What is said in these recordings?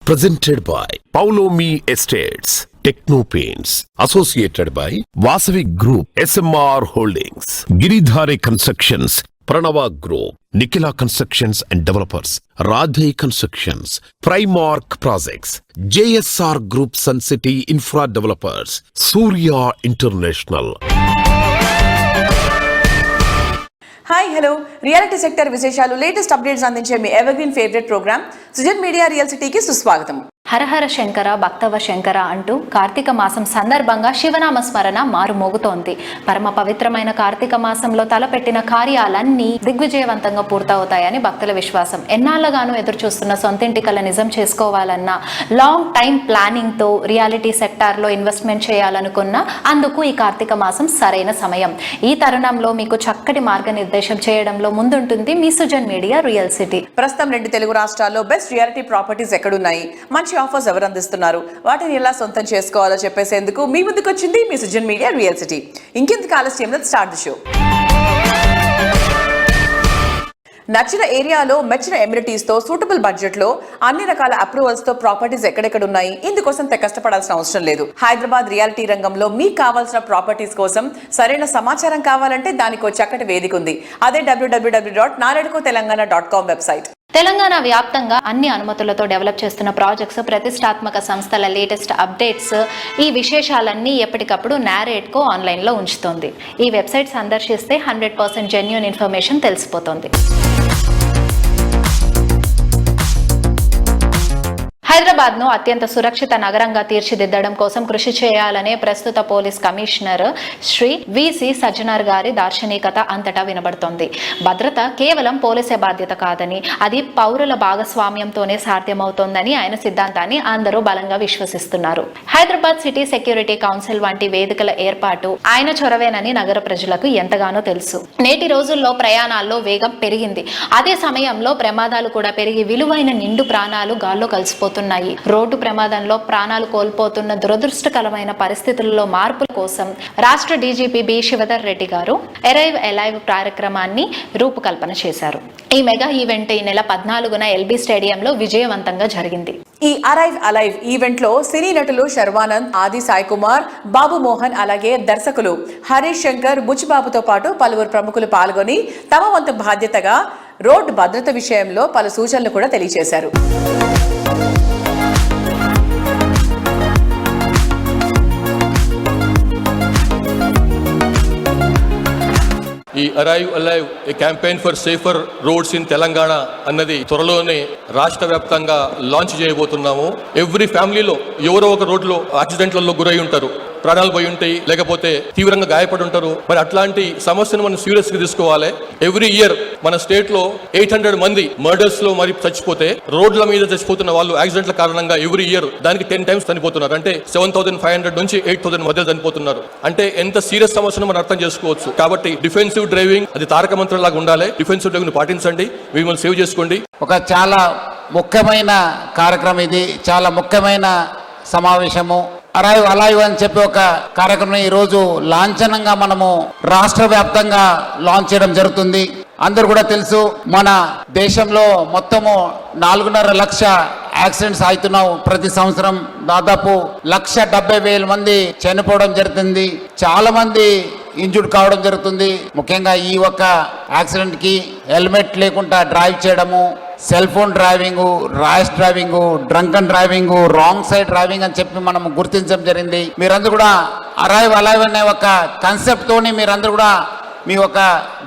Presented by Paulomi Estates, Techno Paints, associated by Vasavi Group, SMR Holdings, Giridhare Constructions, Pranava Group, Nikhila Constructions and Developers, Radhe Constructions, Primark Projects, JSR Group, Sun City Infra Developers, Surya International. Hi hello reality sector విశేషాలు latest updates అందించే మీ evergreen favourite programme Sujan media real సిటీకి సుస్వాగతం. హరహర శంకర భక్తవ శంకర అంటూ కార్తీక మాసం సందర్భంగా శివనామ స్మరణ మారుమోగుతోంది. పరమ పవిత్రమైన కార్తీక మాసంలో తలపెట్టిన కార్యాలన్నీ దిగ్విజయవంతంగా పూర్తవుతాయని భక్తుల విశ్వాసం. ఎన్నాళ్ళగానూ ఎదురు చూస్తున్న సొంతింటి కల నిజం చేసుకోవాలన్న లాంగ్ టైం ప్లానింగ్ తో రియాలిటీ సెక్టార్ లో ఇన్వెస్ట్మెంట్ చేయాలనుకున్న అందుకు ఈ కార్తీక మాసం సరైన సమయం. ఈ తరుణంలో మీకు చక్కటి మార్గనిర్దేశం చేయడంలో ముందుంటుంది మీ సుజన్ మీడియా రియల్ సిటీ. ప్రస్తుతం 2 తెలుగు రాష్ట్రాల్లో బెస్ట్ రియాలిటీ ప్రాపర్టీస్ ఎక్కడున్నాయి, మంచి ఆఫర్స్ ఎవరు అందిస్తున్నారు, వాటిని ఎలా సొంతం చేసుకోవాలో చెప్పేసేందుకు మీ ముందుకు వచ్చింది మీ సుజన్ మీడియా రియల్ సిటీ. ఇంకెందుకు ఆలస్యం, లెట్స్ స్టార్ట్ ది షో. నచ్చిన ఏరియాలో మెచ్చిన ఎమ్యూనిటీస్ తో సూటబుల్ బడ్జెట్ లో అన్ని రకాల అప్రూవల్స్ తో ప్రాపర్టీస్ ఎక్కడెక్కడ ఉన్నాయి, ఇందుకోసం కష్టపడాల్సిన అవసరం లేదు. హైదరాబాద్ రియాలిటీ రంగంలో మీకు కావాల్సిన ప్రాపర్టీస్ కోసం సరైన సమాచారం కావాలంటే దానికి చక్కటి వేదిక ఉంది. అదే www.naredukotelangana.com వెబ్సైట్. తెలంగాణ వ్యాప్తంగా అన్ని అనుమతులతో డెవలప్ చేస్తున్న ప్రాజెక్ట్స్, ప్రతిష్టాత్మక సంస్థల లేటెస్ట్ అప్డేట్స్, ఈ విశేషాలన్నీ ఎప్పటికప్పుడు నారేడ్కో ఆన్లైన్లో ఉంచుతోంది. ఈ వెబ్సైట్ సందర్శిస్తే 100% జెన్యూన్ ఇన్ఫర్మేషన్ తెలిసిపోతుంది. హైదరాబాద్ ను అత్యంత సురక్షిత నగరంగా తీర్చిదిద్దడం కోసం కృషి చేయాలనే ప్రస్తుత police commissioner Shri VC Sajjanar గారి దార్శనికత అంతటా వినబడుతోంది. భద్రత కేవలం పోలీసే బాధ్యత కాదని, అది పౌరుల భాగస్వామ్యంతోనే సాధ్యమవుతోందని ఆయన సిద్ధాంతాన్ని అందరూ బలంగా విశ్వసిస్తున్నారు. హైదరాబాద్ సిటీ సెక్యూరిటీ కౌన్సిల్ వంటి వేదికల ఏర్పాటు ఆయన చొరవేనని నగర ప్రజలకు ఎంతగానో తెలుసు. నేటి రోజుల్లో ప్రయాణాల్లో వేగం పెరిగింది. అదే సమయంలో ప్రమాదాలు కూడా పెరిగి విలువైన నిండు ప్రాణాలు గాల్లో కలిసిపోతున్నాయి. రోడ్డు ప్రమాదంలో ప్రాణాలు కోల్పోతున్న దురదృష్టకరమైన పరిస్థితుల్లో మార్పుల కోసం రాష్ట్ర డీజీపీ బి శివధర్ రెడ్డి గారు అరైవ్ అలైవ్ కార్యక్రమాన్ని రూపకల్పన చేశారు. ఈ మెగా ఈవెంట్ ఈ నెల 14న ఎల్బీ స్టేడియంలో విజయవంతంగా జరిగింది. ఈ అరైవ్ అలైవ్ ఈవెంట్ లో సినీ నటులు శర్వానంద్, ఆది సాయి కుమార్, బాబు మోహన్, అలాగే దర్శకులు హరీష్ శంకర్, బుచ్చిబాబుతో పాటు పలువురు ప్రముఖులు పాల్గొని తమ వంతు బాధ్యతగా రోడ్డు భద్రత విషయంలో పలు సూచనలు కూడా తెలియజేశారు. ఈ arrive alive A campaign for safer roads in Telangana అన్నది త్వరలోనే రాష్ట్ర వ్యాప్తంగా లాంచ్ చేయబోతున్నాము. ఎవ్రీ ఫ్యామిలీలో ఎవరో ఒక రోడ్లో యాక్సిడెంట్లలో గురై ఉంటారు, ప్రాణాలు పోయి ఉంటాయి, లేకపోతే తీవ్రంగా గాయపడి ఉంటారు. మరి అట్లాంటి సమస్యను మనం సీరియస్ గా తీసుకోవాలి. ఎవ్రీ ఇయర్ మన స్టేట్ లో 800 మంది మర్డర్స్ లో మరి చచ్చిపోతే, రోడ్ల మీద చచ్చిపోతున్న వాళ్ళు యాక్సిడెంట్ల కారణంగా ఎవ్రీ ఇయర్ దానికి 10 times చనిపోతున్నారు. అంటే 7,500 నుంచి 8,000 మధ్య చనిపోతున్నారు. అంటే ఎంత సీరియస్ సమస్యను మనం అర్థం చేసుకోవచ్చు. కాబట్టి డిఫెన్సివ్ డ్రైవింగ్ అది తారక మంత్రం లాగా ఉండాలి. డిఫెన్సివ్ డ్రైవింగ్ పాటించండి, మిమ్మల్ని సేవ్ చేసుకోండి. ఒక చాలా ముఖ్యమైన కార్యక్రమం ఇది, చాలా ముఖ్యమైన సమావేశము. అరైవ్ అలైవ్ అని చెప్పి ఒక కార్యక్రమం ఈరోజు లాంఛనంగా మనము రాష్ట్ర వ్యాప్తంగా లాంచ్ చేయడం జరుగుతుంది. అందరూ కూడా తెలుసు, మన దేశంలో మొత్తము 4.5 లక్ష యాక్సిడెంట్స్ అవుతున్నావు ప్రతి సంవత్సరం. దాదాపు 1,70,000 మంది చనిపోవడం జరుగుతుంది, చాలా మంది ఇంజూర్డ్ కావడం జరుగుతుంది. ముఖ్యంగా ఈ ఒక్క యాక్సిడెంట్ కి హెల్మెట్ లేకుండా డ్రైవ్ చేయడము, cell phone driving, rash driving, drunken driving, wrong side driving అని చెప్పి మనం గుర్తించడం జరిగింది. మీరందరూ కూడా అరైవ్ అలైవ్ అనే ఒక కాన్సెప్ట్ తోని మీరందరూ కూడా మీ ఒక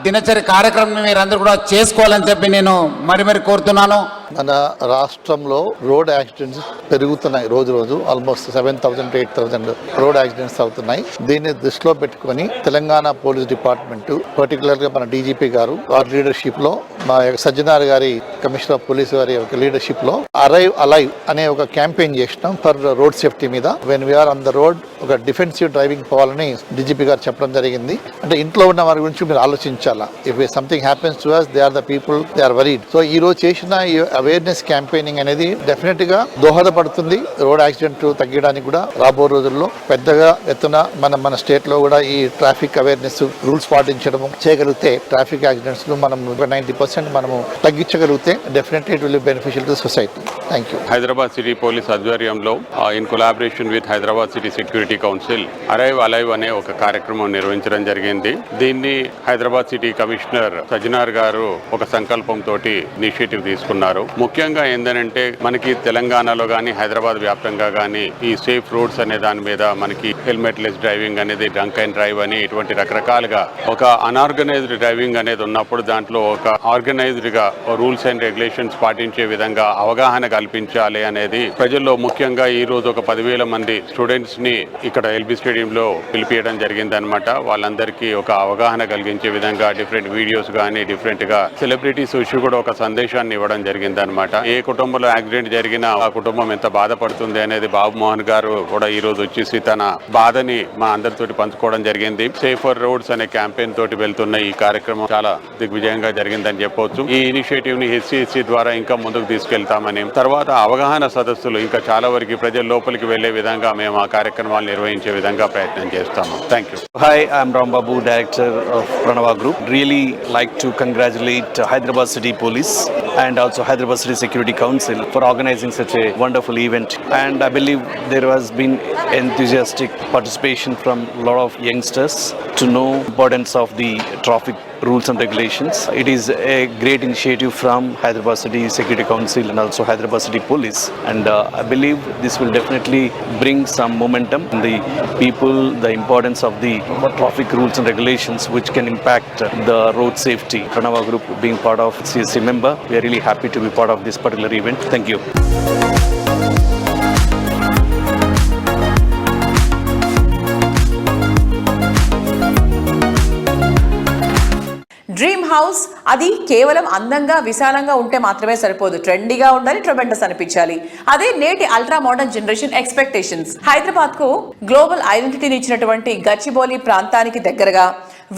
దినచర్య కార్యక్రమం మీరందరూ కూడా చేసుకోవాలని చెప్పి నేను మరి కోరుతున్నాను. మన రాష్ట్రంలో రోడ్ యాక్సిడెంట్స్ పెరుగుతున్నాయి రోజు రోజు. ఆల్మోస్ట్ 7,000 to 8,000 రోడ్ యాక్సిడెంట్స్ అవుతున్నాయి. దీన్ని దృష్టిలో పెట్టుకొని తెలంగాణ పోలీస్ డిపార్ట్మెంట్, పర్టికులర్ గా మన డీజీపీ గారు వారి లీడర్షిప్ లో, మా సజ్జనార్ గారి కమిషనర్ ఆఫ్ పోలీస్ గారి యొక్క లీడర్షిప్ లో అరైవ్ అలైవ్ అనే ఒక క్యాంపెయిన్ చేసినాం ఫర్ రోడ్ సేఫ్టీ మీద. When we're on the road ఒక డిఫెన్సివ్ డ్రైవింగ్ పోవాలని డీజీపీ గారు చెప్పడం జరిగింది. అంటే ఇంట్లో ఉన్న వారి గురించి మీరు ఆలోచించాలా. If something happens to us, they are the people, they are worried. So ఈ రోజు చేసిన అవేర్నెస్ క్యాంపెయినింగ్ అనేది డెఫినెట్ గా దోహదపడుతుంది రోడ్ యాక్సిడెంట్ తగ్గడానికి కూడా. రాబో రోజుల్లో పెద్దగా ఎత్తున మన స్టేట్ లో కూడా ఈ ట్రాఫిక్ అవేర్నెస్ రూల్స్ పాటించడం చేయగలిగితే ట్రాఫిక్ యాక్సిడెంట్స్ మనం 90% మనము తగ్గించగలిగితే definitely it will be beneficial to society. Thank you. Hyderabad city police ఆధ్వర్యంలో in collaboration with Hyderabad city security council arrive alive అనే ఒక కార్యక్రమం నిర్వహించడం జరిగింది. దీన్ని హైదరాబాద్ సిటీ కమిషనర్ సజ్జనార్ గారు ఒక సంకల్పంతో ఇనిషియేటివ్ తీసుకున్నారు. ముఖ్యంగా ఏంటంటే మనకి తెలంగాణలో కానీ హైదరాబాద్ వ్యాప్తంగా కానీ ఈ సేఫ్ రోడ్స్ అనే దాని మీద మనకి హెల్మెట్ లెస్ డ్రైవింగ్ అనేది, డ్రంక్ అండ్ డ్రైవ్ అని ఇటువంటి రకరకాలుగా ఒక అన్ఆర్గనైజ్డ్ డ్రైవింగ్ అనేది ఉన్నప్పుడు దాంట్లో ఒక ఆర్గనైజ్డ్ గా రూల్స్ అండ్ రెగ్యులేషన్స్ పాటించే విధంగా అవగాహన కల్పించాలి అనేది ప్రజల్లో ముఖ్యంగా ఈ రోజు ఒక 10,000 మంది స్టూడెంట్స్ ని ఇక్కడ ఎల్బీ స్టేడియంలో పిలిపియడం జరిగింది అనమాట. వాళ్ళందరికీ ఒక అవగాహన కలిగించే విధంగా డిఫరెంట్ వీడియోస్ కానీ డిఫరెంట్ గా సెలబ్రిటీస్ వచ్చి కూడా ఒక సందేశాన్ని ఇవ్వడం జరిగింది అనమాట. ఏ కుటుంబంలో యాక్సిడెంట్ జరిగినా ఆ కుటుంబం ఎంత బాధపడుతుంది అనేది బాబు మోహన్ గారు కూడా ఈ రోజు వచ్చేసి తన బాధని మా అందరితోటి పంచుకోవడం జరిగింది. సేఫర్ రోడ్స్ అనే క్యాంపెయిన్ తోటి వెళ్తున్న ఈ కార్యక్రమం చాలా దిగ్విజయంగా జరిగిందని చెప్పొచ్చు. ఈ ఇనిషియేటివ్ ని HCSC ద్వారా ఇంకా ముందుకు తీసుకెళ్తామని, తర్వాత అవగాహన సదస్సులు ఇంకా చాలా వరకు ప్రజల లోపలికి వెళ్లే విధంగా మేము ఆ కార్యక్రమాలు నిర్వహించే విధంగా ప్రయత్నం చేస్తాము. Thank you. Hi, I'm Rambabu, Director of Pranava Group. Really like to congratulate Hyderabad City Police and also Hyderabad City Security Council for organizing such a wonderful event. And I believe there has been enthusiastic participation from a lot of youngsters to know importance of the traffic rules and regulations. It is a great initiative from Hyderabad City Security Council and also Hyderabad City Police. And I believe this will definitely bring some momentum in the people, the importance of the traffic rules and regulations which can impact the road safety. Pranava Group being part of CSC member, we are really happy to be part of this particular event. Thank you. Dream house అది కేవలం అందంగా విశాలంగా ఉంటే మాత్రమే సరిపోదు, ట్రెండీగా ఉండాలి, tremendous అనిపించాలి. అదే నేటి ultra modern generation expectations. Hyderabad కు గ్లోబల్ ఐడెంటిటీని ఇచ్చినటువంటి గచ్చిబౌలి ప్రాంతానికి దగ్గరగా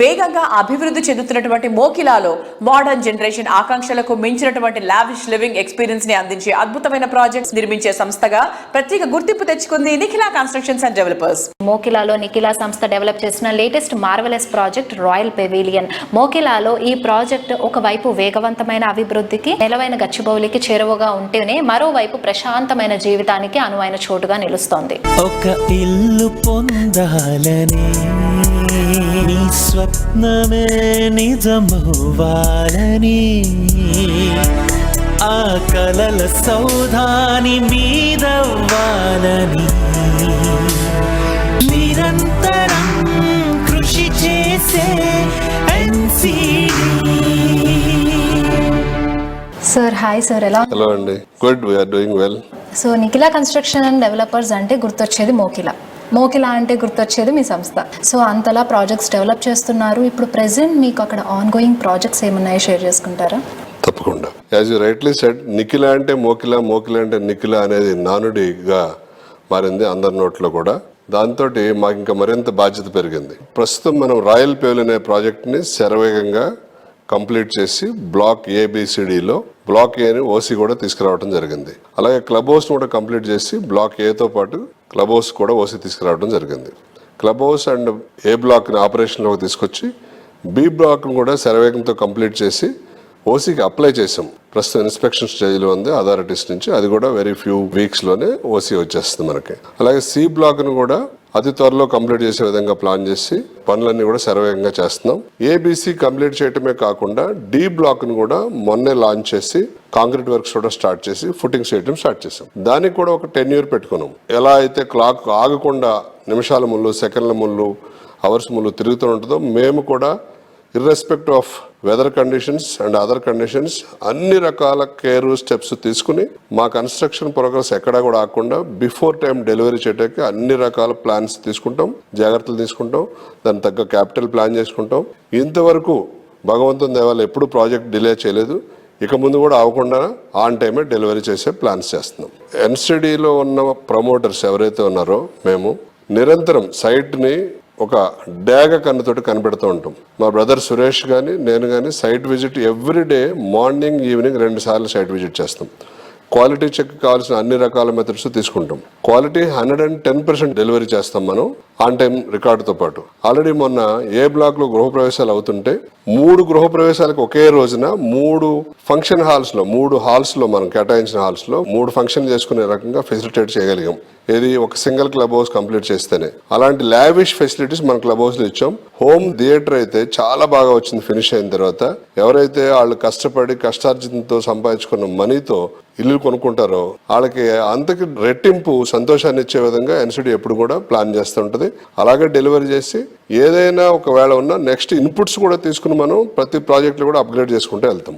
వేగంగా అభివృద్ధి చెందుతున్నటువంటి మోకిలాలో మోడర్న్ జనరేషన్ ఆకాంక్షలకు మించినటువంటి లావిష్ లివింగ్ ఎక్స్పీరియన్స్ ని అందించే అద్భుతమైన ప్రాజెక్ట్స్ నిర్మించే సంస్థగా ప్రత్యేక గుర్తింపు తెచ్చుకుంది నిఖిలా కన్స్ట్రక్షన్స్ అండ్ డెవలపర్స్. మోకిలాలో నిఖిలా సంస్థ డెవలప్ చేసిన latest marvellous project royal pavilion. మోకిలాలో ఈ ప్రాజెక్ట్ ఒకవైపు వేగవంతమైన అభివృద్ధికి, నెలవైన గచ్చిబౌలికి చేరువగా ఉంటేనే మరోవైపు ప్రశాంతమైన జీవితానికి అనువైన చోటుగా నిలుస్తోంది. ఒక ఇల్లు పొందాలని, నీ స్వప్నమే నిజమవ్వాలని, ఆ కలల సౌధాని మీదవ్వాలని నిరంతరం కృషి చేసే సార్ హాయ్ సార్, ఎలా? హలో అండి, good, we're doing well. So Nikhila construction and developers అంటే గుర్తొచ్చేది మోకిలా అంటే గుర్తొచ్చేది మీ సంస్థ. సో అంతలా ప్రాజెక్ట్స్ డెవలప్ చేస్తున్నారు. ఇప్పుడు ప్రెసెంట్ మీకు అక్కడ ఆన్ గోయింగ్ ప్రాజెక్ట్స్ ఏమన్నాయో షేర్ చేసుకుంటారా? తప్పకుండా. As you rightly said, Nikhila అంటే మోకిలా, మోకిలా అంటే నిఖిలా అనేది నానుడిగా మారింది అందరి నోట్లో కూడా. దాంతో మాకు ఇంకా మరింత బాధ్యత పెరిగింది. ప్రస్తుతం మనం రాయల్ పెవిలియన్ అనే ప్రాజెక్ట్ని శరవేగంగా కంప్లీట్ చేసి బ్లాక్ ABCDలో బ్లాక్ ఏని ఓసీ కూడా తీసుకురావడం జరిగింది. అలాగే క్లబ్ హౌస్ కూడా కంప్లీట్ చేసి బ్లాక్ ఏతో పాటు క్లబ్ హౌస్ కూడా ఓసీ తీసుకురావడం జరిగింది. క్లబ్ హౌస్ అండ్ ఏ బ్లాక్ని ఆపరేషన్లోకి తీసుకొచ్చి బి బ్లాక్ను కూడా శరవేగంతో కంప్లీట్ చేసి ఓసీకి అప్లై చేసాం. ప్రస్తుతం ఇన్స్పెక్షన్ స్టేజ్లో ఉంది అథారిటీస్ నుంచి. అది కూడా వెరీ ఫ్యూ వీక్స్లోనే ఓసీ వచ్చేస్తుంది మనకి. అలాగే సి బ్లాక్ను కూడా అతి త్వరలో కంప్లీట్ చేసే విధంగా ప్లాన్ చేసి పనులన్నీ కూడా శరవేగంగా చేస్తున్నాం. ABC కంప్లీట్ చేయటమే కాకుండా డి బ్లాక్ను కూడా మొన్నే లాంచ్ చేసి కాంక్రీట్ వర్క్స్ కూడా స్టార్ట్ చేసి ఫుటింగ్స్ చేయడం స్టార్ట్ చేసాం. దానికి కూడా ఒక 10 year పెట్టుకున్నాం. ఎలా అయితే క్లాక్ ఆగకుండా నిమిషాల ముళ్ళు, సెకండ్ల ముళ్ళు, అవర్స్ ముళ్ళు తిరుగుతూ ఉంటుందో మేము కూడా irrespective of weather conditions and other conditions అన్ని రకాల కేర్ స్టెప్స్ తీసుకుని మా కన్స్ట్రక్షన్ ప్రోగ్రెస్ ఎక్కడా కూడా ఆగకుండా బిఫోర్ టైం డెలివరీ చేయడానికి అన్ని రకాల ప్లాన్స్ తీసుకుంటాం, జాగ్రత్తలు తీసుకుంటాం, దాని తగ్గ క్యాపిటల్ ప్లాన్ చేసుకుంటాం. ఇంతవరకు భగవంతుని దేవాల ఎప్పుడు ప్రాజెక్ట్ డిలే చేయలేదు. ఇక ముందు కూడా అవ్వకుండా ఆన్ టైమే డెలివరీ చేసే ప్లాన్స్ చేస్తున్నాం. NCDలో ఉన్న ప్రమోటర్స్ ఎవరైతే ఉన్నారో మేము నిరంతరం సైట్ని ఒక డేగ కన్నుతోటి కనిపెడుతూ ఉంటాం. మా బ్రదర్ సురేష్ కానీ నేను కానీ site visit everyday morning evening 2 సార్లు సైట్ విజిట్ చేస్తాం. క్వాలిటీ చెక్ కావాల్సిన అన్ని రకాల మెథడ్స్ తీసుకుంటాం. క్వాలిటీ 110% డెలివరీ చేస్తాం మనం ఆన్ టైం రికార్డుతో పాటు. ఆల్రెడీ మొన్న ఏ బ్లాక్ లో గృహప్రవేశాలు అవుతుంటే 3 గృహప్రవేశాలకు ఒకే రోజున 3 ఫంక్షన్ హాల్స్ లో 3 హాల్స్ లో మనం కేటాయించిన హాల్స్ లో 3 ఫంక్షన్ చేసుకునే రకంగా ఫెసిలిటేట్ చేయగలిగాం. ఇది ఒక సింగిల్ క్లబ్ హౌస్ కంప్లీట్ చేస్తేనే. అలాంటి లావిష్ ఫెసిలిటీస్ మన క్లబ్ హౌస్ లో ఇచ్చాం. హోమ్ థియేటర్ అయితే చాలా బాగా వచ్చింది ఫినిష్ అయిన తర్వాత. ఎవరైతే వాళ్ళు కష్టపడి కష్టార్జితంతో సంపాదించుకున్న మనీతో ఇల్లు కొనుక్కుంటారో వాళ్ళకి అంతకి రెట్టింపు సంతోషాన్ని ఇచ్చే విధంగా ఎన్సిడి ఎప్పుడు కూడా ప్లాన్ చేస్తుంటది. అలాగే డెలివరీ చేసి ఏదైనా ఒకవేళ ఉన్నా నెక్స్ట్ ఇన్పుట్స్ కూడా తీసుకుని మనం ప్రతి ప్రాజెక్ట్ లో కూడా అప్గ్రేడ్ చేసుకుంటూ వెళ్తాం.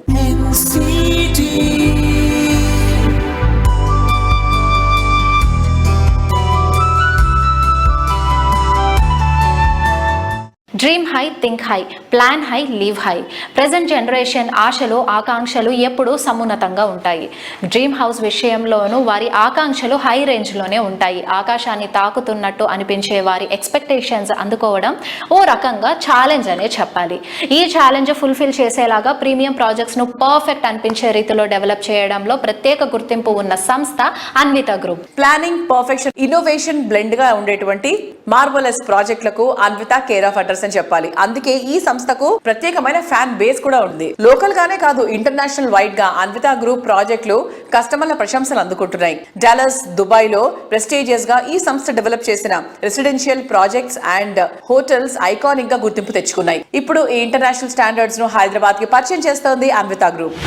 Dream high, think high, plan high, live high. Present generation ఆశలు ఆకాంక్షలు ఎప్పుడూ సమున్నతంగా ఉంటాయి. డ్రీమ్ హౌస్ విషయంలోనూ వారి ఆకాంక్షలు హై రేంజ్లోనే ఉంటాయి. ఆకాశాన్ని తాకుతున్నట్టు అనిపించే వారి ఎక్స్పెక్టేషన్స్ అందుకోవడం ఓ రకంగా ఛాలెంజ్ అనే చెప్పాలి. ఈ ఛాలెంజ్ ఫుల్ఫిల్ చేసేలాగా ప్రీమియం ప్రాజెక్ట్స్ను పర్ఫెక్ట్ అనిపించే రీతిలో డెవలప్ చేయడంలో ప్రత్యేక గుర్తింపు ఉన్న సంస్థ Anvitha group. Planning, perfection, innovation blend గా ఉండేటువంటి మార్వలస్ ప్రాజెక్టులకు అన్విత కేర్ ఆఫ్ అడ్రస్ అని చెప్పాలి. అందుకే ఈ సంస్థకు ప్రత్యేకమైన ఫ్యాన్ బేస్ కూడా ఉంది. లోకల్ గానే కాదు, ఇంటర్నేషనల్ వైడ్ గా అన్విత గ్రూప్ ప్రాజెక్టులు కస్టమర్ల ప్రశంసలు అందుకుంటున్నాయి. డాలస్, దుబాయ్ లో ప్రెస్టీజియస్ గా ఈ సంస్థ డెవలప్ చేసిన residential projects and hotels iconic గా గుర్తింపు తెచ్చుకున్నాయి. ఇప్పుడు ఈ ఇంటర్నేషనల్ స్టాండర్డ్స్ ను హైదరాబాద్ కి పరిచయం చేస్తోంది Anvitha group.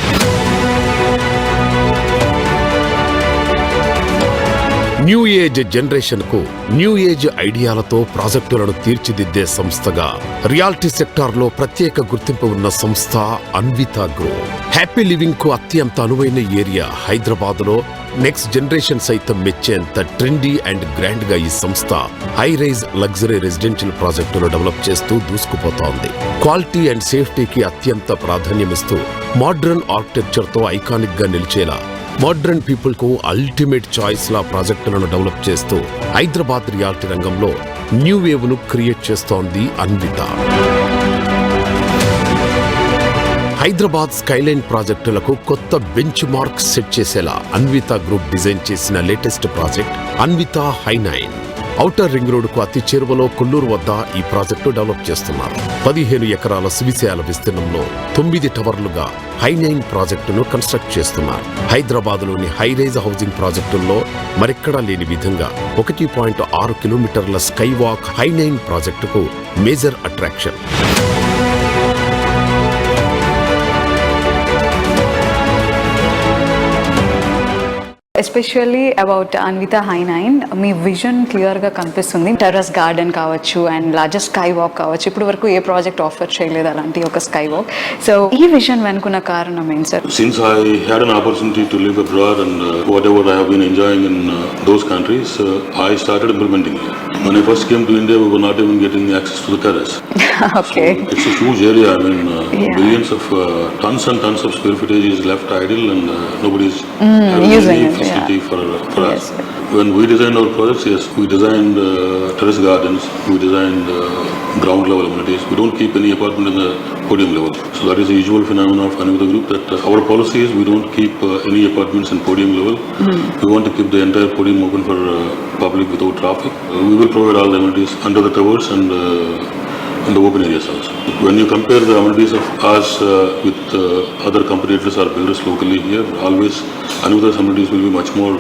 New age generation కు న్యూ ఏజ్ ఐడియాలతో ప్రాజెక్టులను తీర్చిదిద్దే సంస్థగా రియాలిటీ సెక్టార్ లో ప్రత్యేక గుర్తింపు ఉన్న సంస్థ అన్విత గ్రూప్. హ్యాపీ లివింగ్ కు అత్యంత అనువైన ఏరియా హైదరాబాద్ లో నెక్స్ట్ జనరేషన్ సైతం మెచ్చేంత ట్రెండీ అండ్ గ్రాండ్ గా ఈ సంస్థ హై రైజ్ లగ్జరీ రెసిడెన్షియల్ ప్రాజెక్టులు డెవలప్ చేస్తూ దూసుకుపోతోంది. క్వాలిటీ అండ్ సేఫ్టీకి అత్యంత ప్రాధాన్యమిస్తూ మోడ్రన్ ఆర్కిటెక్చర్ తో ఐకానిక్ గా నిలిచేలా మోడ్రన్ పీపుల్ కు అల్టిమేట్ చాయిస్ లా ప్రాజెక్టులను డెవలప్ చేస్తూ హైదరాబాద్ రియాలిటీ రంగంలో న్యూ వేవ్ ను క్రియేట్ చేస్తోంది అన్విత. హైదరాబాద్ స్కైలైన్ ప్రాజెక్టులకు కొత్త బెంచ్ మార్క్ సెట్ చేసేలా అన్విత గ్రూప్ డిజైన్ చేసిన లేటెస్ట్ ప్రాజెక్ట్ అన్విత హై9. ఔటర్ రింగ్ రోడ్ కు అతి చేరువలో కొల్లూరు వద్ద ఈ ప్రాజెక్టు డెవలప్ చేస్తున్నారు. 15 ఎకరాల సువిశాల విస్తీర్ణంలో 9 టవర్లుగా హై9 ప్రాజెక్టును కన్స్ట్రక్ట్ చేస్తున్నారు. హైదరాబాద్ లోని హైరైజ్ హౌసింగ్ ప్రాజెక్టుల్లో మరెక్కడా లేని విధంగా 1.6 కిలోమీటర్ల స్కై వాక్ హై9 ప్రాజెక్టుకు major attraction. Especially about Anvita హై9 మీ విజన్ క్లియర్గా కనిపిస్తుంది. టెర్రస్ గార్డెన్ కావచ్చు అండ్ లార్జెస్ట్ స్కై వాక్ కావచ్చు. ఇప్పటి వరకు ఏ ప్రాజెక్ట్ ఆఫర్ చేయలేదు అలాంటి ఒక స్కై వాక్. సో ఈ విజన్ వెనుకున్న కారణం ఏంటి sir? Since I had an opportunity to live abroad and whatever I have been enjoying in those countries, I started implementing it. When I first came to India, we were not even getting access to the terrace. Okay. So it's a huge area. I mean, billions of tons and tons of square footage is left idle and nobody's having using any it, facility for Yes. us. When we designed our projects, yes, we designed terrace gardens, we designed ground level amenities. We don't keep any apartment in the podium level. So that is the usual phenomenon of Anvita Group, that our policy is we don't keep any apartments in podium level. We want to keep the entire podium open for public without traffic. We will provide all the amenities under the towers and in the open areas also. When you compare the amenities of us with other competitors or builders locally here, always Anvita's amenities will be much more,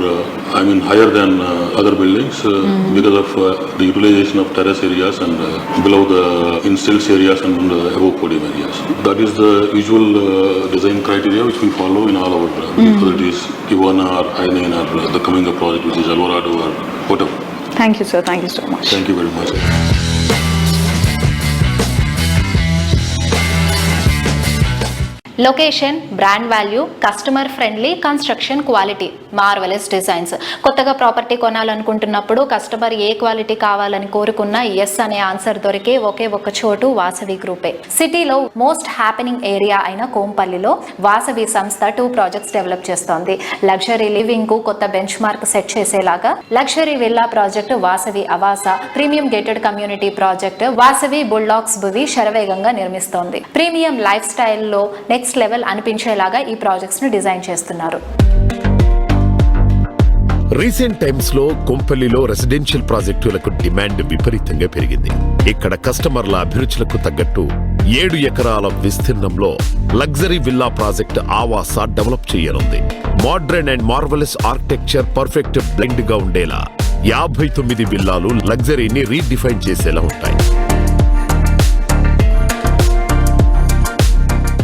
higher than other buildings because of the utilization of terrace areas and below the in-stilts areas and above podium areas. That is the usual design criteria which we follow in all our whether it is Ivana or High9 or the coming up project which is Alvarado or whatever. Thank you, sir. Thank you so much. Thank you very much. Location, brand value, customer friendly, construction quality, marvellous designs. కొత్తగా property కొనాలనుకుంటున్నప్పుడు customer ఏ quality కావాలని కోరుకున్నా yes అనే answer దొరికే ఒకే ఒక చోటు వాసవి గ్రూపే. సిటీలో most happening area అయిన కోంపల్లిలో వాసవి సంస్థ 2 ప్రాజెక్ట్స్ డెవలప్ చేస్తోంది. లగ్జరీ లివింగ్ కు కొత్త బెంచ్ మార్క్ సెట్ చేసేలాగా luxury villa project Vasavi Avasa, premium gated community project Vasavi bulldogs Bhuvi శరవేగంగా నిర్మిస్తోంది. ప్రీమియం లైఫ్ స్టైల్లో నెక్స్ట్ లెవెల్ అనిపించేలాగా ఈ ప్రాజెక్ట్స్ ను డిజైన్ చేస్తున్నారు. రీసెంట్ టైమ్స్ లో కొంపల్లిలో రెసిడెన్షియల్ ప్రాజెక్టులకు డిమాండ్ విపరీతంగా పెరిగింది. ఇక్కడ కస్టమర్ల అభిరుచులకు తగ్గట్టు 7 ఎకరాల విస్తీర్ణంలో లగ్జరీ విల్లా ప్రాజెక్ట్ ఆవాస డెవలప్ చేయనుంది. Modern and marvellous architecture perfect blend గా ఉండేలా 59 విల్లాలు లగ్జరీని రీడిఫైన్ చేసేలా ఉంటాయి.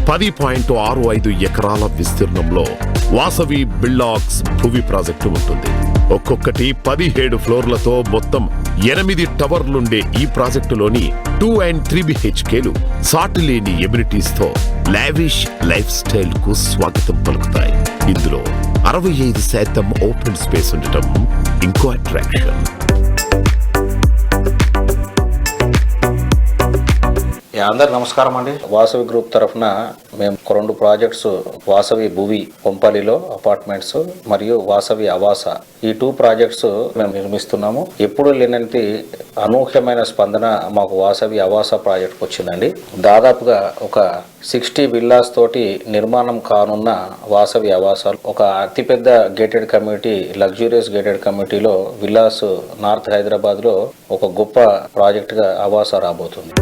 10.65 ఎకరాల విస్తీర్ణంలో వాసవి బిల్డాక్స్ భువి ప్రాజెక్టు ఉంటుంది. ఒక్కొక్కటి 17 ఫ్లోర్లతో మొత్తం 8 టవర్లుండే ఈ ప్రాజెక్టులోని 2 and 3 BHKలు సాటిలేని ఎమ్యూనిటీస్ తో లావిష్ లైఫ్ స్టైల్ కు స్వాగతం పలుకుతాయి. ఇందులో 65% ఓపెన్ స్పేస్ ఉండటం ఇంకో అట్రాక్షన్. అందరు నమస్కారం అండి. వాసవి గ్రూప్ తరఫున మేము 2 ప్రాజెక్ట్స్ వాసవి భువి కొంపల్లిలో అపార్ట్మెంట్స్ మరియు వాసవి అవాస ఈ 2 ప్రాజెక్ట్స్ మేము నిర్మిస్తున్నాము. ఎప్పుడు లేనంటి అనూహ్యమైన స్పందన మాకు వాసవి అవాస ప్రాజెక్ట్కి వచ్చిందండి. దాదాపుగా ఒక 60 విల్లాస్ తోటి నిర్మాణం కానున్న వాసవి అవాస ఒక అతిపెద్ద గేటెడ్ కమ్యూనిటీ, లగ్జూరియస్ గేటెడ్ కమ్యూనిటీలో విల్లాస్ నార్త్ హైదరాబాద్లో ఒక గొప్ప ప్రాజెక్ట్గా అవాస రాబోతుంది.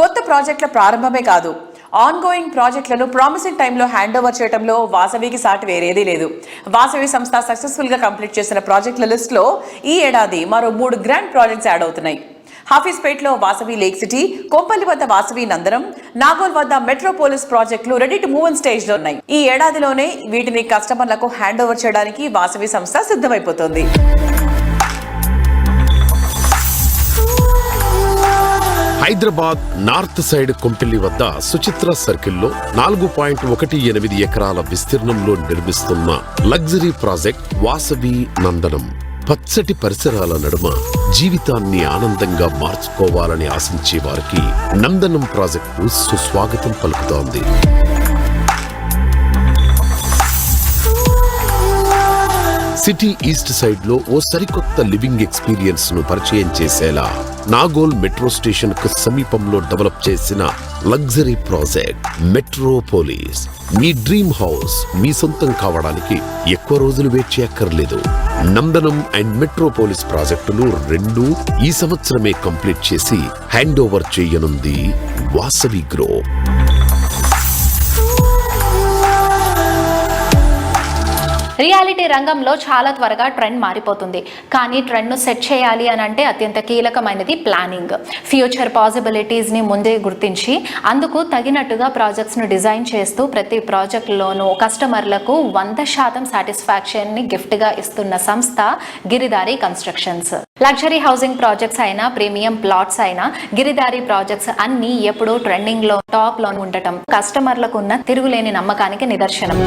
కొత్త ప్రాజెక్టుల ప్రారంభమే కాదు, ఆన్ గోయింగ్ ప్రాజెక్టులను ప్రామిసింగ్ టైంలో హ్యాండ్ ఓవర్ చేయడంలో వాసవికి సాటి వేరేదీ లేదు. వాసవి సంస్థ సక్సెస్ఫుల్ గా కంప్లీట్ చేసిన ప్రాజెక్టుల లిస్ట్ లో ఈ ఏడాది మరో 3 గ్రాండ్ ప్రాజెక్ట్స్ యాడ్ అవుతున్నాయి. హాఫీస్పేట్లో వాసవి లేక్ సిటీ, కొంపల్లి వద్ద వాసవి నందనం, నాగోల్ వద్ద మెట్రోపోలిస్ ప్రాజెక్టులు ready to move in stage లో ఉన్నాయి. ఈ ఏడాదిలోనే వీటిని కస్టమర్లకు హ్యాండ్ ఓవర్ చేయడానికి వాసవి సంస్థ సిద్ధమైపోతోంది. హైదరాబాద్ నార్త్ సైడ్ కొంపల్లి వద్ద సుచిత్ర సర్కిల్లో 4.18 ఎకరాల విస్తీర్ణంలో నిర్మిస్తున్న లగ్జరీ ప్రాజెక్ట్ వాసవి నందనం పచ్చటి పరిసరాల నడుమ జీవితాన్ని ఆనందంగా మార్చుకోవాలని ఆశించే వారికి నందనం ప్రాజెక్టు సుస్వాగతం పలుకుతోంది. సిటీ ఈస్ట్ సైడ్ లో ఓ సరికొత్త లివింగ్ ఎక్స్పీరియన్స్ ను పరిచయం చేసేలా నాగోల్ మెట్రో స్టేషన్ కు సమీపంలో డెవలప్ చేసిన లగ్జరీ ప్రాజెక్ట్ మెట్రోపోలిస్. మీ డ్రీమ్ హౌస్ మీ సొంతం కావడానికి ఎక్కువ రోజులు వెయిట్ చేయక్కర్లేదు. నందనం అండ్ మెట్రోపోలిస్ ప్రాజెక్టులు 2 ఈ సంవత్సరమే కంప్లీట్ చేసి హ్యాండ్ ఓవర్ చేయనుంది వాసవి గ్రూప్. రియాలిటీ రంగంలో చాలా త్వరగా ట్రెండ్ మారిపోతుంది. కానీ ట్రెండ్ను సెట్ చేయాలి అని అంటే అత్యంత కీలకమైనది ప్లానింగ్. ఫ్యూచర్ పాసిబిలిటీస్ని ముందే గుర్తించి అందుకు తగినట్టుగా ప్రాజెక్ట్స్ను డిజైన్ చేస్తూ ప్రతి ప్రాజెక్టులోనూ కస్టమర్లకు 100% సాటిస్ఫాక్షన్ని గిఫ్ట్గా ఇస్తున్న సంస్థ Giridhari constructions. Luxury housing projects అయినా, ప్రీమియం ప్లాట్స్ అయినా, గిరిదారి ప్రాజెక్ట్స్ అన్నీ ఎప్పుడూ ట్రెండింగ్లో టాప్లో ఉండటం కస్టమర్లకు ఉన్న తిరుగులేని నమ్మకానికి నిదర్శనం.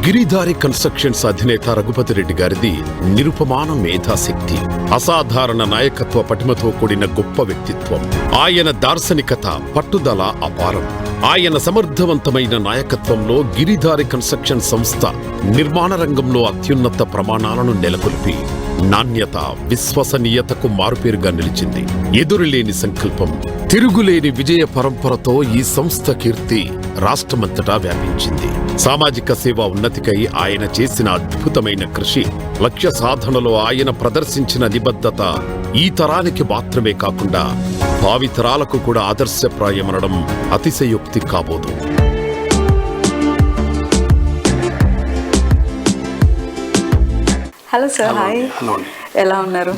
గిరిధారి కన్స్ట్రక్షన్స్ అధినేత రఘుపతి రెడ్డి గారిది నిరుపమాన మేధాశక్తి, అసాధారణ నాయకత్వ పటిమతో కూడిన గొప్ప వ్యక్తిత్వం. ఆయన దార్శనికత, పట్టుదల అపారం. ఆయన సమర్థవంతమైన నాయకత్వంలో గిరిధారి కన్స్ట్రక్షన్ సంస్థ నిర్మాణ రంగంలో అత్యున్నత ప్రమాణాలను నెలకొల్పి నాణ్యత, విశ్వసనీయతకు మారుపేరుగా నిలిచింది. ఎదురులేని సంకల్పం, తిరుగులేని విజయ పరంపరతో ఈ సంస్థ కీర్తి రాష్ట్రమంతటా వ్యాపించింది. సామాజిక సేవ ఉన్నతికై ఆయన చేసిన అద్భుతమైన కృషి, లక్ష్య సాధనలో ఆయన ప్రదర్శించిన నిబద్ధత ఈ తరానికి మాత్రమే కాకుండా భావితరాలకు కూడా ఆదర్శప్రాయమనడం అతిశయోక్తి కాబోదు. Hello sir, hi. ఎలా ఉన్నారు?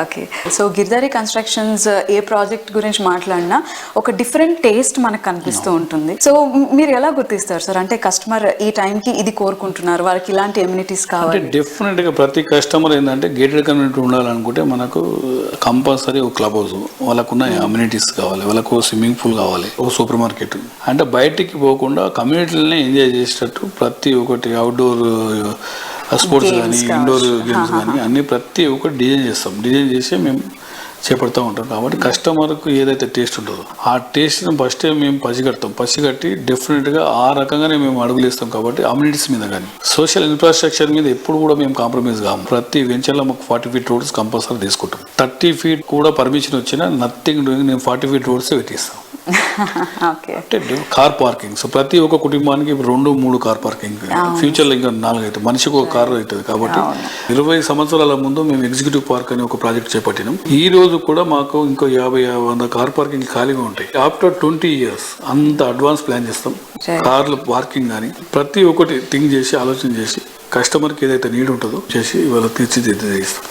ఓకే, సో గిరిధారి కన్స్ట్రక్షన్స్ ఏ ప్రాజెక్ట్ గురించి మాట్లాడినా ఒక డిఫరెంట్ టేస్ట్ మనకు కనిపిస్తూ ఉంటుంది. సో మీరు ఎలా గుర్తిస్తారు సార్, అంటే కస్టమర్ ఈ టైంకి ఇది కోరుకుంటున్నారు, వాళ్ళకి ఇలాంటి ఎమ్యూనిటీస్ కావాలి? డెఫినెట్గా ప్రతి కస్టమర్ ఏంటంటే గేటెడ్ కమ్యూనిటీ ఉండాలనుకుంటే మనకు కంపల్సరీ ఒక క్లబ్ హౌస్, వాళ్ళకున్న అమ్యూనిటీస్ కావాలి, వాళ్ళకు స్విమ్మింగ్ పూల్ కావాలి, ఒక సూపర్ మార్కెట్. అంటే బయటికి పోకుండా కమ్యూనిటీలనే ఎంజాయ్ చేసేటట్టు ప్రతి ఒక్కటి అవుట్డోర్ స్పోర్ట్స్ కానీ ఇండోర్ గేమ్స్ కానీ అన్ని ప్రతి ఒక్కటి డిజైన్ చేసి మేము చేపడుతూ ఉంటాం. కాబట్టి కస్టమర్కు ఏదైతే టేస్ట్ ఉంటుందో ఆ టేస్ట్ని ఫస్టే మేము పసిగట్టి డెఫినెట్గా ఆ రకంగానే మేము అడుగులు ఇస్తాం. కాబట్టి అమ్యూనిటీస్ మీద కానీ సోషల్ ఇన్ఫ్రాస్ట్రక్చర్ మీద ఎప్పుడు కూడా మేము కాంప్రమైజ్ కాము. ప్రతి వెంచర్లో మాకు 40 feet రోడ్స్ కంపల్సరీ తీసుకుంటాం. 30 feet కూడా పర్మిషన్ వచ్చినా నథింగ్ డూయింగ్, నేను 40 feet రోడ్సే పెట్టిస్తాం. అంటే కార్ పార్కింగ్, సో ప్రతి ఒక్క కుటుంబానికి 2-3 కార్ పార్కింగ్, ఫ్యూచర్లో ఇంకా 4 అవుతుంది, మనిషికి ఒక కారు అవుతుంది. కాబట్టి 20 సంవత్సరాల ముందు మేము ఎగ్జిక్యూటివ్ పార్క్ అని ఒక ప్రాజెక్ట్ చేపట్టినాం. ఈ రోజు కూడా మాకు ఇంకో 50-100 కార్ పార్కింగ్ ఖాళీగా ఉంటాయి. ఆఫ్టర్ 20 years అంత అడ్వాన్స్ ప్లాన్ చేస్తాం. కార్లు పార్కింగ్ కానీ ప్రతి ఒక్కటి థింక్ చేసి ఆలోచన చేసి కస్టమర్కి ఏదైతే నీడ్ ఉంటుందో చేసి ఇవాళ తీర్చిదిద్దే ఇస్తాం.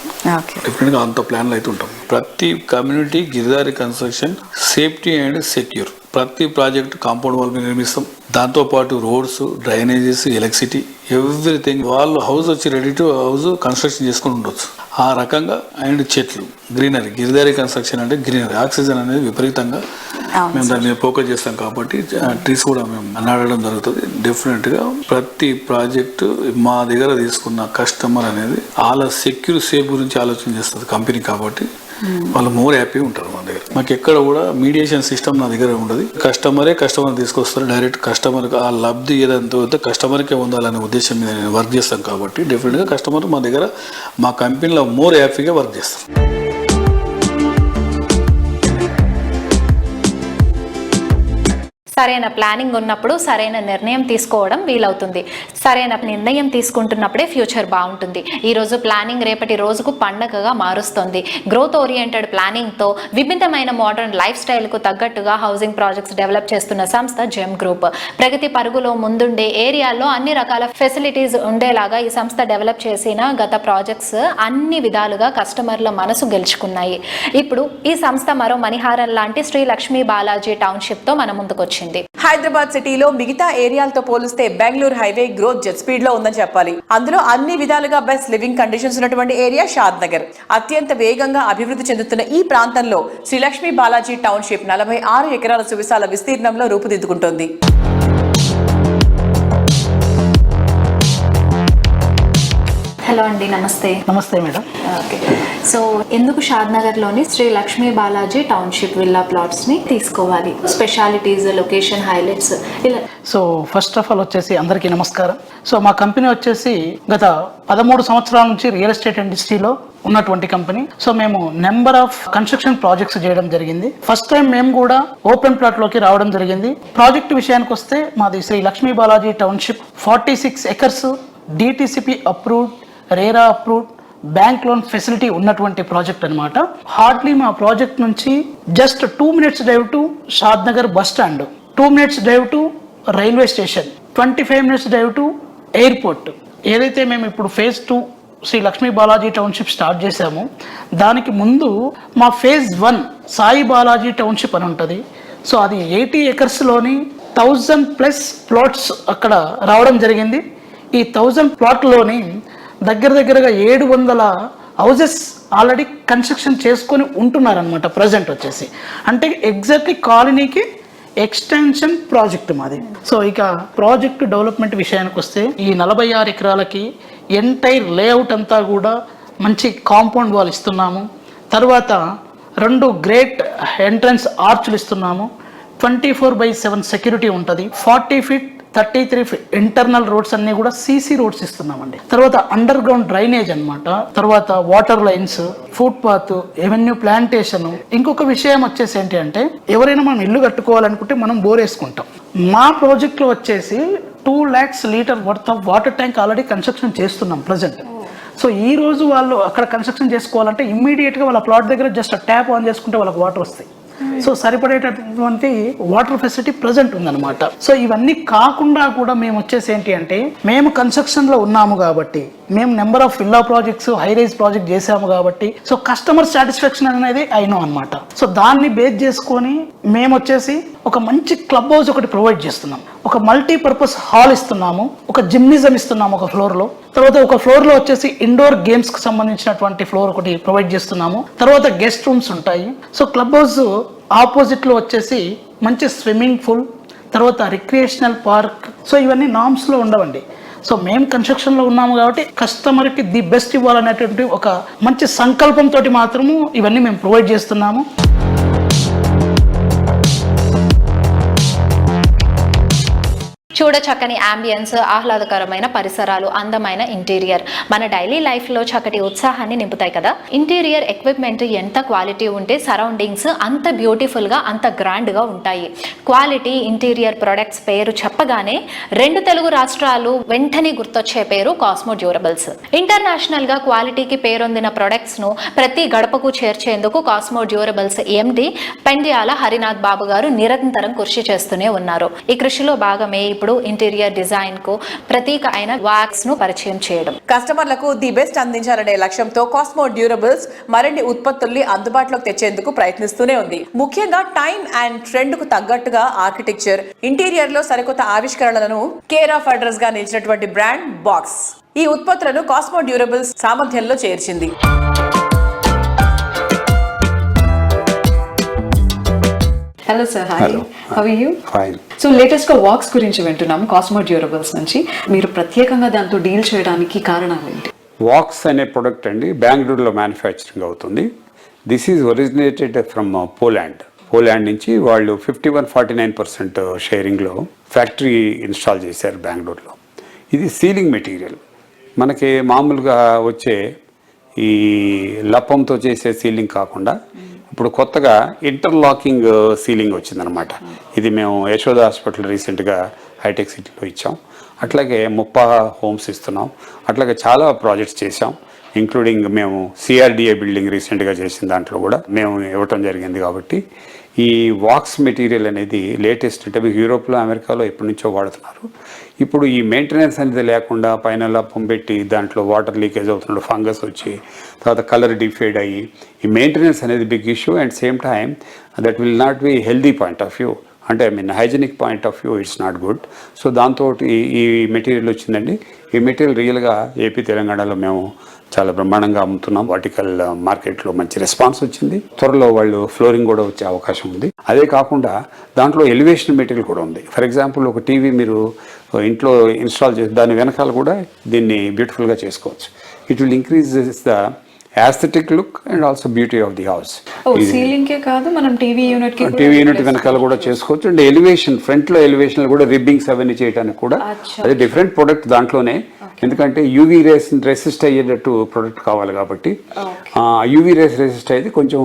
డెఫినెట్గా అంత ప్లాన్లు అయితే ఉంటాం. ప్రతి community Giridhari construction safety and secure ప్రతి ప్రాజెక్ట్ కాంపౌండ్ వాల్ మీద నిర్మిస్తాం. దాంతోపాటు రోడ్స్, డ్రైనేజెస్, ఎలక్ట్రిసిటీ, ఎవ్రీథింగ్. వాళ్ళు హౌస్ వచ్చి రెడీ టు హౌస్ కన్స్ట్రక్షన్ చేసుకుని ఉండొచ్చు ఆ రకంగా. అండ్ చెట్లు, గ్రీనరీ, గిరిధారి కన్స్ట్రక్షన్ అంటే గ్రీనరీ, ఆక్సిజన్ అనేది విపరీతంగా మేము దాని మీద ఫోకస్ చేస్తాం. కాబట్టి ట్రీస్ కూడా మేము నాటడం జరుగుతుంది. డెఫినెట్గా ప్రతి ప్రాజెక్టు మా దగ్గర తీసుకున్న కస్టమర్ అనేది వాళ్ళ సెక్యూర్ సేఫ్ గురించి ఆలోచన చేస్తుంది కంపెనీ. కాబట్టి వాళ్ళు మోర్ హ్యాపీ ఉంటారు మన దగ్గర. మాకు ఎక్కడ కూడా మీడియేషన్ సిస్టమ్ నా దగ్గర ఉండదు. కస్టమర్ తీసుకొస్తారు డైరెక్ట్. కస్టమర్ ఆ లబ్ధి ఏదంతా కస్టమర్కే ఉండాలనే ఉద్దేశం మీద నేను వర్క్ చేస్తాం. కాబట్టి డెఫినెట్గా కస్టమర్ మా దగ్గర మా కంపెనీలో మోర్ హ్యాపీగా వర్క్ చేస్తాం. సరైన ప్లానింగ్ ఉన్నప్పుడు సరైన నిర్ణయం తీసుకోవడం వీలవుతుంది. సరైన నిర్ణయం తీసుకుంటున్నప్పుడే ఫ్యూచర్ బాగుంటుంది. ఈరోజు ప్లానింగ్ రేపటి రోజుకు పండగగా మారుస్తుంది. గ్రోత్ ఓరియంటెడ్ ప్లానింగ్తో విభిన్నమైన మోడర్న్ లైఫ్ స్టైల్కు తగ్గట్టుగా హౌసింగ్ ప్రాజెక్ట్స్ డెవలప్ చేస్తున్న సంస్థ జెమ్ గ్రూప్. ప్రగతి పరుగులో ముందుండే ఏరియాల్లో అన్ని రకాల ఫెసిలిటీస్ ఉండేలాగా ఈ సంస్థ డెవలప్ చేసిన గత ప్రాజెక్ట్స్ అన్ని విధాలుగా కస్టమర్ల మనసు గెలుచుకున్నాయి. ఇప్పుడు ఈ సంస్థ మరో మణిహారం లాంటి శ్రీ లక్ష్మీ బాలాజీ టౌన్షిప్తో మన ముందుకొచ్చింది. హైదరాబాద్ సిటీలో మిగతా ఏరియాలతో పోలిస్తే Bengaluru highway growth jet speed లో ఉందని చెప్పాలి. అందులో అన్ని విధాలుగా బెస్ట్ లివింగ్ కండిషన్స్ ఉన్నటువంటి ఏరియా షాద్ నగర్. అత్యంత వేగంగా అభివృద్ధి చెందుతున్న ఈ ప్రాంతంలో శ్రీలక్ష్మీ బాలాజీ టౌన్షిప్ 46 ఎకరాల సువిశాల విస్తీర్ణంలో రూపుదిద్దుకుంటోంది. హలో అండి, నమస్తే. నమస్తే మేడం. ఓకే, సో ఎందుకు షాద్ నగర్లోని శ్రీ లక్ష్మీ బాలాజీ టౌన్షిప్ విల్లా ప్లాట్స్ని తీసుకోవాలి? స్పెషాలిటీస్, లొకేషన్ హైలైట్స్ ఇలా. సో ఫస్ట్ ఆఫ్ ఆల్ వచ్చేసి అందరికీ నమస్కారం. సో మా కంపెనీ వచ్చేసి గత 13 సంవత్సరాల నుంచి రియల్ ఎస్టేట్ ఇండస్ట్రీలో ఉన్నటువంటి కంపెనీ. సో మేము నెంబర్ ఆఫ్ కన్స్ట్రక్షన్ ప్రాజెక్ట్స్ చేయడం జరిగింది. ఫస్ట్ టైం మేము కూడా ఓపెన్ ప్లాట్ లోకి రావడం జరిగింది. ప్రాజెక్ట్ విషయానికి వస్తే మాది Shri Lakshmi Balaji township 46 acres DTCP approved, RERA approved, bank loan facility ఉన్నటువంటి ప్రాజెక్ట్ అనమాట. హార్డ్లీ మా ప్రాజెక్ట్ నుంచి just 2 minutes drive to Shadnagar bus stand, 2 minutes drive to railway station, 25 minutes drive to airport. ఏదైతే మేము ఇప్పుడు phase 2 Shri Lakshmi Balaji township start చేశాము, దానికి ముందు మా phase 1 సాయి బాలాజీ టౌన్షిప్ అని ఉంటుంది. సో అది 80 acresలోని 1000+ ప్లాట్స్ అక్కడ రావడం జరిగింది. ఈ 1000 ప్లాట్లోని దగ్గరగా 700 హౌజెస్ ఆల్రెడీ కన్స్ట్రక్షన్ చేసుకొని ఉంటున్నారనమాట ప్రజెంట్ వచ్చేసి. అంటే ఎగ్జాక్ట్లీ కాలనీకి ఎక్స్టెన్షన్ ప్రాజెక్ట్ మాది. సో ఇక ప్రాజెక్ట్ డెవలప్మెంట్ విషయానికి వస్తే ఈ 46 ఎకరాలకి ఎంటైర్ లేఅవుట్ అంతా కూడా మంచి కాంపౌండ్ వాల్ ఇస్తున్నాము. తర్వాత 2 గ్రేట్ ఎంట్రన్స్ ఆర్చ్లు ఇస్తున్నాము. 24/7 సెక్యూరిటీ ఉంటుంది. 40 feet 33 feet ఇంటర్నల్ రోడ్స్ అన్ని కూడా సీసీ రోడ్స్ ఇస్తున్నామండి. తర్వాత అండర్ గ్రౌండ్ డ్రైనేజ్ అనమాట. తర్వాత water lines, foot path, avenue plantation. ఇంకొక విషయం వచ్చేసి ఏంటి అంటే, ఎవరైనా మనం ఇల్లు కట్టుకోవాలనుకుంటే మనం బోర్ వేసుకుంటాం. మా ప్రాజెక్ట్లో వచ్చేసి 2 lakhs litre worth of water tank already construction చేస్తున్నాం ప్రజెంట్. సో ఈ రోజు వాళ్ళు అక్కడ కన్స్ట్రక్షన్ చేసుకోవాలంటే ఇమ్మీడియట్గా వాళ్ళ ప్లాట్ దగ్గర జస్ట్ ట్యాప్ ఆన్ చేసుకుంటే వాళ్ళకి వాటర్ వస్తాయి. సో సరిపడేటటువంటి వాటర్ ఫెసిలిటీ ప్రజెంట్ ఉందన్నమాట. సో ఇవన్నీ కాకుండా కూడా మేము వచ్చేసి ఏంటి అంటే, మేము కన్స్ట్రక్షన్లో ఉన్నాము కాబట్టి, మేము number of villa projects, high rise project చేసాము కాబట్టి, సో కస్టమర్ సాటిస్ఫాక్షన్ అనేది అయినో అనమాట. సో దాన్ని బేస్ చేసుకొని మేము వచ్చేసి ఒక మంచి క్లబ్ హౌస్ ఒకటి ప్రొవైడ్ చేస్తున్నాం, ఒక మల్టీపర్పస్ హాల్ ఇస్తున్నాము, ఒక జిమ్నిజం ఇస్తున్నాము ఒక ఫ్లోర్లో, తర్వాత ఒక ఫ్లోర్లో వచ్చేసి ఇండోర్ గేమ్స్కి సంబంధించినటువంటి ఫ్లోర్ ఒకటి ప్రొవైడ్ చేస్తున్నాము, తర్వాత గెస్ట్ రూమ్స్ ఉంటాయి. సో క్లబ్ హౌస్ ఆపోజిట్లో వచ్చేసి మంచి స్విమ్మింగ్ పూల్, తర్వాత రిక్రియేషనల్ పార్క్. సో ఇవన్నీ నామ్స్లో ఉండవండి. సో మేము కన్స్ట్రక్షన్లో ఉన్నాము కాబట్టి కస్టమర్కి ది బెస్ట్ ఇవ్వాలనేటువంటి ఒక మంచి సంకల్పంతో మాత్రము ఇవన్నీ మేము ప్రొవైడ్ చేస్తున్నాము. చూడ చక్కని అంబియన్స్, ఆహ్లాదకరమైన పరిసరాలు, అందమైన ఇంటీరియర్ మన డైలీ లైఫ్లో చక్కటి ఉత్సాహాన్ని నింపుతాయి కదా. ఇంటీరియర్ ఎక్విప్మెంట్ ఎంత క్వాలిటీ ఉంటే సరౌండింగ్స్ అంత బ్యూటిఫుల్గా, అంత గ్రాండ్గా ఉంటాయి. క్వాలిటీ ఇంటీరియర్ ప్రొడక్ట్స్ పేరు చెప్పగానే 2 తెలుగు రాష్ట్రాలు వెంటనే గుర్తొచ్చే పేరు కాస్మో డ్యూరబుల్స్. ఇంటర్నేషనల్గా క్వాలిటీకి పేరొందిన ప్రొడక్ట్స్ను ప్రతి గడపకు చేర్చేందుకు కాస్మో డ్యూరబుల్స్ ఎండి పెండ్యాల హరినాథ్ బాబు గారు నిరంతరం కృషి చేస్తూనే ఉన్నారు. ఈ కృషిలో భాగమే ఇప్పుడు ఇంటీరియర్ డిజైన్ కు ప్రతీక అయిన వాక్స్ ను పరిచయం చేయడం. కస్టమర్లకు ది బెస్ట్ అందించాలనే లక్ష్యంతో కాస్మో డ్యూరబుల్స్ మరిన్ని ఉత్పత్తుల్ని అందుబాటులోకి తెచ్చేందుకు ప్రయత్నిస్తూనే ఉంది. ముఖ్యంగా టైమ్ అండ్ ట్రెండ్ కు తగ్గట్టుగా ఆర్కిటెక్చర్, ఇంటీరియర్ లో సరికొత్త ఆవిష్కరణలను కేర్ ఆఫ్ అడ్రస్ గా నిలిచినటువంటి బ్రాండ్ బాక్స్ ఈ ఉత్పత్తులను కాస్మో డ్యూరబుల్స్ సామర్థ్యంలో చేర్చింది. Hello sir, hi, how are you? Fine. So లేటెస్ట్గా వాక్స్ గురించి వింటున్నాము కాస్మో డ్యూరబుల్స్ నుంచి. మీరు ప్రత్యేకంగా దాంతో డీల్ చేయడానికి కారణాలు ఏంటి? వాక్స్ అనే ప్రొడక్ట్ అండి బెంగళూరులో మ్యానుఫ్యాక్చరింగ్ అవుతుంది. This is originated from Poland నుంచి వాళ్ళు 51-49% షేరింగ్లో ఫ్యాక్టరీ ఇన్స్టాల్ చేశారు బెంగళూరులో. ఇది సీలింగ్ మెటీరియల్. మనకి మామూలుగా వచ్చే ఈ లప్పంతో చేసే సీలింగ్ కాకుండా ఇప్పుడు కొత్తగా ఇంటర్లాకింగ్ సీలింగ్ వచ్చిందనమాట. ఇది మేము యశోద హాస్పిటల్ రీసెంట్గా హైటెక్ సిటీలో ఇచ్చాం. అట్లాగే ముప్పా హోమ్స్ ఇస్తున్నాం. అట్లాగే చాలా ప్రాజెక్ట్స్ చేసాం, ఇంక్లూడింగ్ మేము సిఆర్డిఏ బిల్డింగ్ రీసెంట్గా చేసిన దాంట్లో కూడా మేము ఇవ్వటం జరిగింది. కాబట్టి ఈ వాక్స్ మెటీరియల్ అనేది లేటెస్ట్, అంటే యూరోప్లో, అమెరికాలో ఎప్పటి నుంచో వాడుతున్నారు. ఇప్పుడు ఈ మెయింటెనెన్స్ అనేది లేకుండా పైన లప్పం పెట్టి దాంట్లో వాటర్ లీకేజ్ అవుతున్నాడు, ఫంగస్ వచ్చి తర్వాత కలర్ డిఫేడ్ అయ్యి ఈ మెయింటెనెన్స్ అనేది big issue. And same time that will not be healthy point of view, అంటే hygienic point of view it's not good. So దాంతో ఈ మెటీరియల్ వచ్చిందండి. ఈ మెటీరియల్ రియల్గా ఏపీ తెలంగాణలో మేము చాలా బ్రహ్మాండంగా అమ్ముతున్నాం. వర్టికల్ మార్కెట్లో మంచి రెస్పాన్స్ వచ్చింది. త్వరలో వాళ్ళు ఫ్లోరింగ్ కూడా వచ్చే అవకాశం ఉంది. అదే కాకుండా దాంట్లో ఎలివేషన్ మెటీరియల్ కూడా ఉంది. ఫర్ ఎగ్జాంపుల్ ఒక టీవీ మీరు ఇంట్లో ఇన్స్టాల్ చేసి దాని వెనకాల కూడా దీన్ని బ్యూటిఫుల్గా చేసుకోవచ్చు. It will increase the aesthetic look and also beauty of the house. Ceiling కాదు, మనం టీవీ యూనిట్ వెనకాల కూడా చేసుకోవచ్చు. అండ్ ఎలివేషన్, ఫ్రంట్ లో ఎలివేషన్ కూడా రిబ్బింగ్స్ అవన్నీ చేయడానికి కూడా అది డిఫరెంట్ ప్రొడక్ట్ దాంట్లోనే. ఎందుకంటే యూవీ రేస్ రెసిస్ట్ అయ్యేటట్టు ప్రొడక్ట్ కావాలి కాబట్టి యూవీ రేస్ రెసిస్ట్ అయితే కొంచెం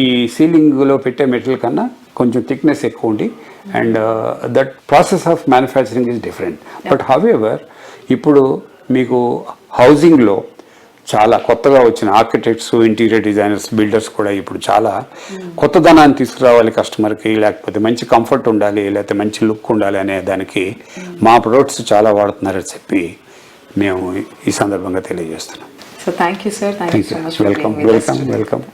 ఈ సీలింగ్లో పెట్టే మెటీరియల్ కన్నా కొంచెం థిక్నెస్ ఎక్కువ ఉండి and that process of manufacturing is different. But however ఇప్పుడు మీకు హౌసింగ్లో చాలా కొత్తగా వచ్చిన ఆర్కిటెక్ట్స్, ఇంటీరియర్ డిజైనర్స్, బిల్డర్స్ కూడా ఇప్పుడు చాలా కొత్తదనాన్ని తీసుకురావాలి కస్టమర్కి, లేకపోతే మంచి కంఫర్ట్ ఉండాలి, లేకపోతే మంచి లుక్ ఉండాలి అనే దానికి మా ప్రొడక్ట్స్ చాలా వాడుతున్నారని చెప్పి మేము ఈ సందర్భంగా తెలియజేస్తున్నాం. So thank you sir, thank you so much. Welcome.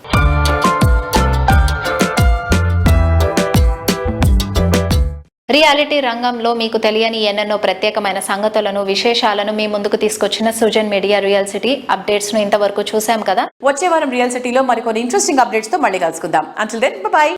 Reality రంగంలో మీకు తెలియని ఎన్నెన్నో ప్రత్యేకమైన సంగతులను, విశేషాలను మీ ముందుకు తీసుకొచ్చిన Sujan media real city updates ను ఇంతవరకు చూసాం కదా. వచ్చే వారం రియల్ సిటీలో మరికొన్ని ఇంట్రెస్టింగ్ అప్డేట్స్ తో మళ్ళీ కలుసుకుందాం. Until then bye by.